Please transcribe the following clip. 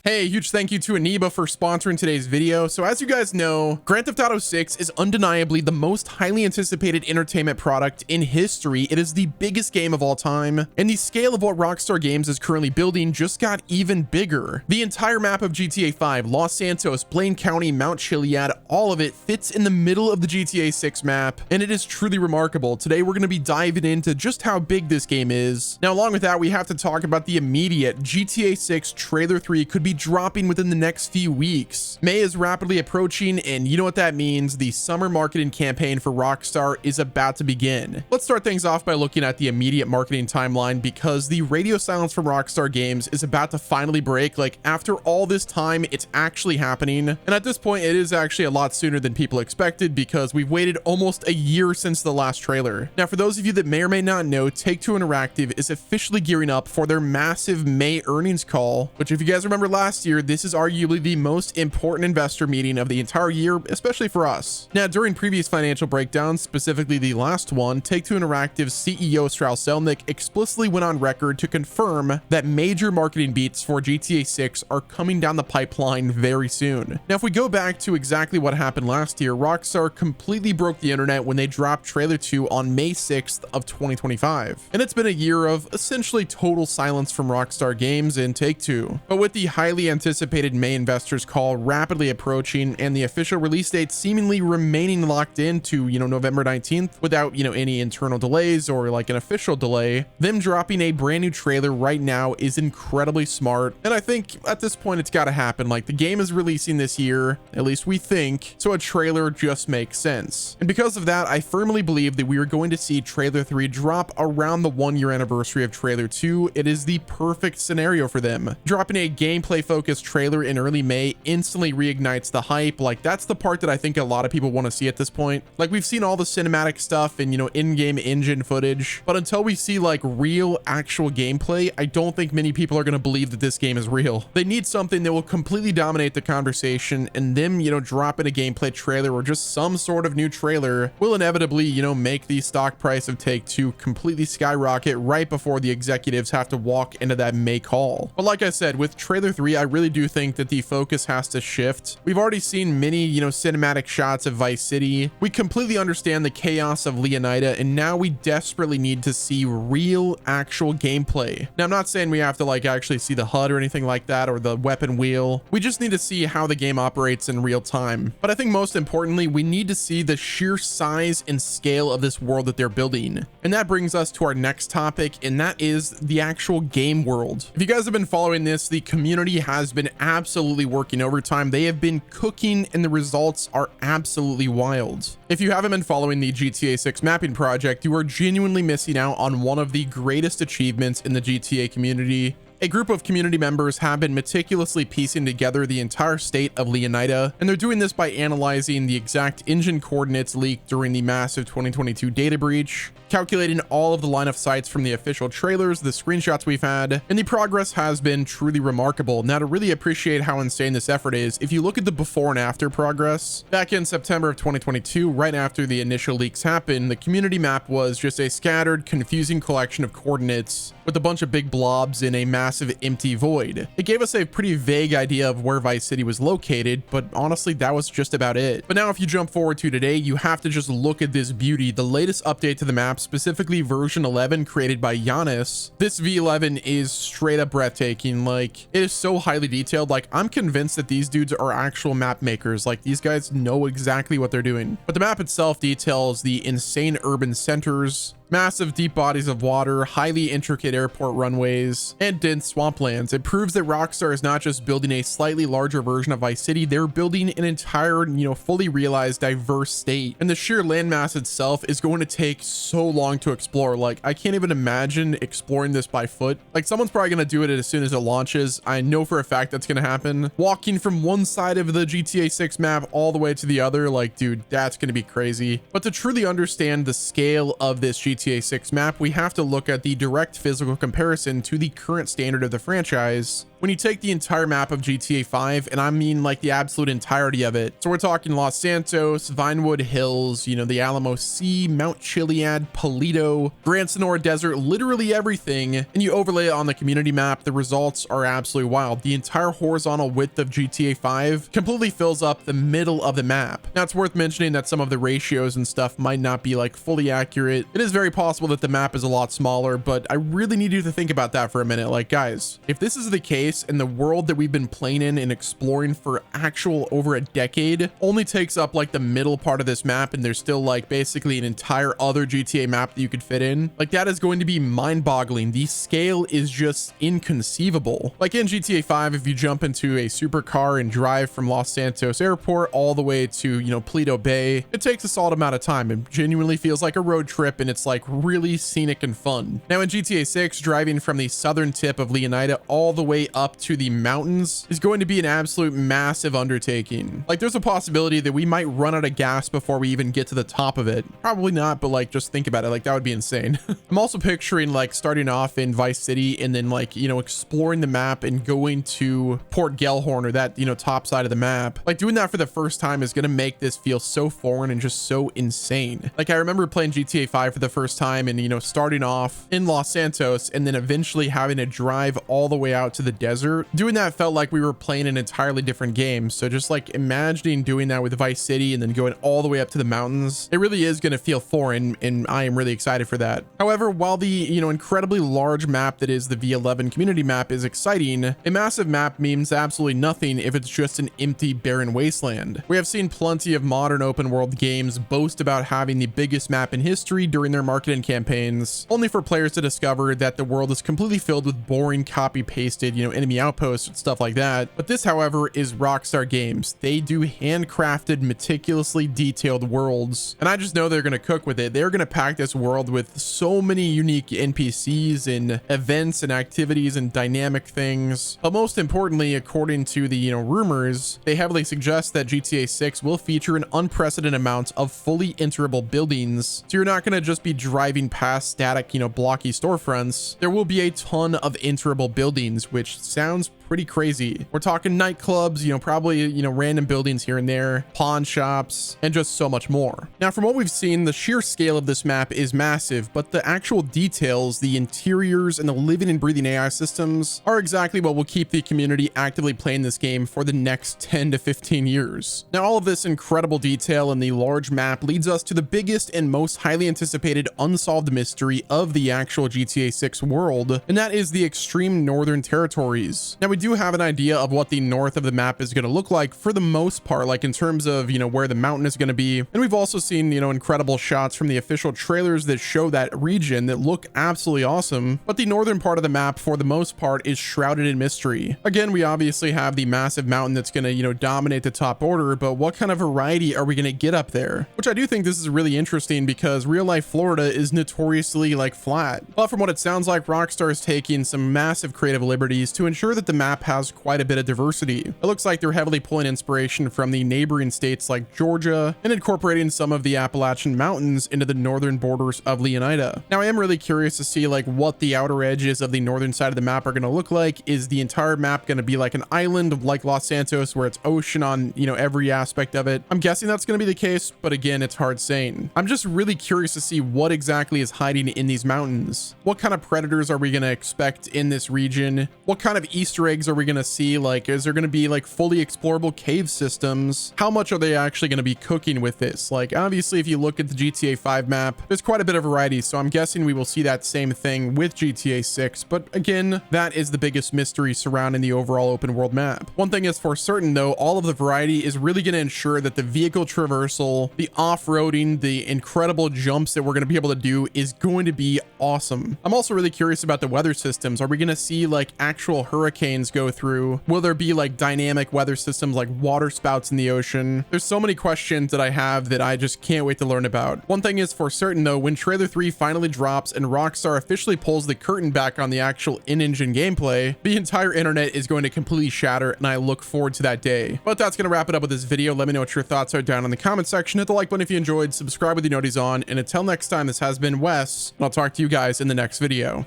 Hey, huge thank you to Aniba for sponsoring today's video. So as you guys know, Grand Theft Auto 6 is undeniably the most highly anticipated entertainment product in history. It is the biggest game of all time, and the scale of what Rockstar Games is currently building just got even bigger. The entire map of GTA 5, Los Santos, Blaine County, Mount Chiliad, all of it fits in the middle of the GTA 6 map, and it is truly remarkable. Today we're going to be diving into just how big this game is. Now, along with that, we have to talk about the immediate GTA 6 Trailer 3 could be dropping within the next few weeks. May is rapidly approaching, and you know what that means. The summer marketing campaign for Rockstar is about to begin. Let's start things off by looking at the immediate marketing timeline, because the radio silence from Rockstar Games is about to finally break. Like, after all this time, it's actually happening. And at this point, it is actually a lot sooner than people expected, because we've waited almost a year since the last trailer. Now, for those of you that may or may not know, Take-Two Interactive is officially gearing up for their massive May earnings call, which, if you guys remember last year, this is arguably the most important investor meeting of the entire year, especially for us. Now, during previous financial breakdowns, specifically the last one, Take-Two Interactive's CEO Strauss Zelnick explicitly went on record to confirm that major marketing beats for GTA 6 are coming down the pipeline very soon. Now, if we go back to exactly what happened last year, Rockstar completely broke the internet when they dropped Trailer 2 on May 6th of 2025. And it's been a year of essentially total silence from Rockstar Games and Take-Two. But with the highly anticipated May investors call rapidly approaching and the official release date seemingly remaining locked into, November 19th without, any internal delays or like an official delay, them dropping a brand new trailer right now is incredibly smart. And I think at this point it's got to happen. Like, the game is releasing this year, at least we think, so a trailer just makes sense. And because of that, I firmly believe that we are going to see Trailer 3 drop around the 1-year anniversary of Trailer 2. It is the perfect scenario for them. Dropping a gameplay focused trailer in early May instantly reignites the hype. Like, that's the part that I think a lot of people want to see at this point. Like, we've seen all the cinematic stuff and, in-game engine footage, but until we see like real actual gameplay, I don't think many people are going to believe that this game is real. They need something that will completely dominate the conversation, and them, dropping a gameplay trailer or just some sort of new trailer will inevitably, make the stock price of Take-Two completely skyrocket right before the executives have to walk into that May call. But like I said, with Trailer 3, I really do think that the focus has to shift. We've already seen many, cinematic shots of Vice City. We completely understand the chaos of Leonida, and now we desperately need to see real, actual gameplay. Now, I'm not saying we have to like actually see the HUD or anything like that, or the weapon wheel. We just need to see how the game operates in real time. But I think most importantly, we need to see the sheer size and scale of this world that they're building. And that brings us to our next topic, and that is the actual game world. If you guys have been following this, the community has been absolutely working overtime. They have been cooking, and the results are absolutely wild. If you haven't been following the GTA 6 mapping project, you are genuinely missing out on one of the greatest achievements in the GTA community. A group of community members have been meticulously piecing together the entire state of Leonida, and they're doing this by analyzing the exact engine coordinates leaked during the massive 2022 data breach, calculating all of the line of sights from the official trailers, the screenshots we've had, and the progress has been truly remarkable. Now, to really appreciate how insane this effort is, if you look at the before and after progress, back in September of 2022, right after the initial leaks happened, the community map was just a scattered, confusing collection of coordinates with a bunch of big blobs in a massive empty void. It gave us a pretty vague idea of where Vice City was located, but honestly, that was just about it. But now if you jump forward to today, you have to just look at this beauty. The latest update to the map, specifically version 11 created by Giannis, this V11 is straight up breathtaking. Like, it is so highly detailed. Like, I'm convinced that these dudes are actual map makers. Like, these guys know exactly what they're doing. But the map itself details the insane urban centers, massive deep bodies of water, highly intricate airport runways, and dense swamplands. It proves that Rockstar is not just building a slightly larger version of Vice City, they're building an entire, fully realized, diverse state. And the sheer landmass itself is going to take so long to explore. Like, I can't even imagine exploring this by foot. Like, someone's probably going to do it as soon as it launches. I know for a fact that's going to happen. Walking from one side of the GTA 6 map all the way to the other, like, dude, that's going to be crazy. But to truly understand the scale of this GTA 6 map, we have to look at the direct physical comparison to the current standard of the franchise, when you take the entire map of GTA 5, and I mean like the absolute entirety of it. So we're talking Los Santos, Vinewood Hills, you know, the Alamo Sea, Mount Chiliad, Polito, Grand Sonora Desert, literally everything, and you overlay it on the community map, the results are absolutely wild. The entire horizontal width of GTA 5 completely fills up the middle of the map. Now it's worth mentioning that some of the ratios and stuff might not be like fully accurate. It is very possible that the map is a lot smaller, but I really need you to think about that for a minute. Like, guys, if this is the case and the world that we've been playing in and exploring for actual over a decade only takes up like the middle part of this map, and there's still like basically an entire other GTA map that you could fit in, like that is going to be mind-boggling. The scale is just inconceivable. Like in GTA 5, if you jump into a supercar and drive from Los Santos Airport all the way to, you know, Polito Bay, it takes a solid amount of time. It genuinely feels like a road trip, and it's like really scenic and fun. Now in GTA 6, driving from the southern tip of Leonida all the way up to the mountains is going to be an absolute massive undertaking. Like there's a possibility that we might run out of gas before we even get to the top of it. Probably not, but like just think about it. Like that would be insane. I'm also picturing like starting off in Vice City and then like, you know, exploring the map and going to Port Gellhorn, or that, you know, top side of the map. Like doing that for the first time is going to make this feel so foreign and just so insane. Like I remember playing GTA 5 for the first time and, you know, starting off in Los Santos and then eventually having to drive all the way out to the desert. Doing that felt like we were playing an entirely different game. So just like imagining doing that with Vice City and then going all the way up to the mountains, it really is going to feel foreign, and I am really excited for that. However, while the, you know, incredibly large map that is the V11 community map is exciting, a massive map means absolutely nothing if it's just an empty, barren wasteland. We have seen plenty of modern open world games boast about having the biggest map in history during their marketing campaigns, only for players to discover that the world is completely filled with boring copy-pasted, you know, enemy outposts and stuff like that. But this, however, is Rockstar Games. They do handcrafted, meticulously detailed worlds, and I just know they're going to cook with it. They're going to pack this world with so many unique NPCs and events and activities and dynamic things. But most importantly, according to the, you know, rumors, they heavily suggest that GTA 6 will feature an unprecedented amount of fully enterable buildings. So you're not going to just be driving past static, you know, blocky storefronts. There will be a ton of enterable buildings, which sounds pretty crazy. We're talking nightclubs, you know, probably, you know, random buildings here and there, pawn shops, and just so much more. Now, from what we've seen, the sheer scale of this map is massive, but the actual details, the interiors, and the living and breathing AI systems are exactly what will keep the community actively playing this game for the next 10 to 15 years. Now, all of this incredible detail in the large map leads us to the biggest and most highly anticipated unsolved mystery of the actual GTA 6 world, and that is the extreme northern territories. Now, we do have an idea of what the north of the map is going to look like for the most part, like in terms of, you know, where the mountain is going to be. And we've also seen, you know, incredible shots from the official trailers that show that region that look absolutely awesome. But the northern part of the map, for the most part, is shrouded in mystery. Again, we obviously have the massive mountain that's going to, you know, dominate the top order, but what kind of variety are we going to get up there? Which I do think this is really interesting because real life Florida is notoriously like flat. But from what it sounds like, Rockstar is taking some massive creative liberties to ensure that the map has quite a bit of diversity. It looks like they're heavily pulling inspiration from the neighboring states like Georgia and incorporating some of the Appalachian Mountains into the northern borders of Leonida. Now, I am really curious to see like what the outer edges of the northern side of the map are going to look like. Is the entire map going to be like an island like Los Santos where it's ocean on, you know, every aspect of it? I'm guessing that's going to be the case, but again, it's hard saying. I'm just really curious to see what exactly is hiding in these mountains. What kind of predators are we going to expect in this region? What kind of Easter eggs are we going to see? Like, is there going to be like fully explorable cave systems? How much are they actually going to be cooking with this? Like, obviously, if you look at the GTA 5 map, there's quite a bit of variety, so I'm guessing we will see that same thing with GTA 6. But again, that is the biggest mystery surrounding the overall open world map. One thing is for certain though, all of the variety is really going to ensure that the vehicle traversal, the off-roading, the incredible jumps that we're going to be able to do is going to be awesome. I'm also really curious about the weather systems. Are we going to see like actual hurricanes go through? Will there be like dynamic weather systems like water spouts in the ocean? There's so many questions that I have that I just can't wait to learn about. One thing is for certain though, when trailer 3 finally drops and Rockstar officially pulls the curtain back on the actual in-engine gameplay, the entire internet is going to completely shatter, and I look forward to that day. But that's going to wrap it up with this video. Let me know what your thoughts are down in the comment section. Hit the like button if you enjoyed, subscribe with the noties on, and until next time, this has been Wes, and I'll talk to you guys in the next video.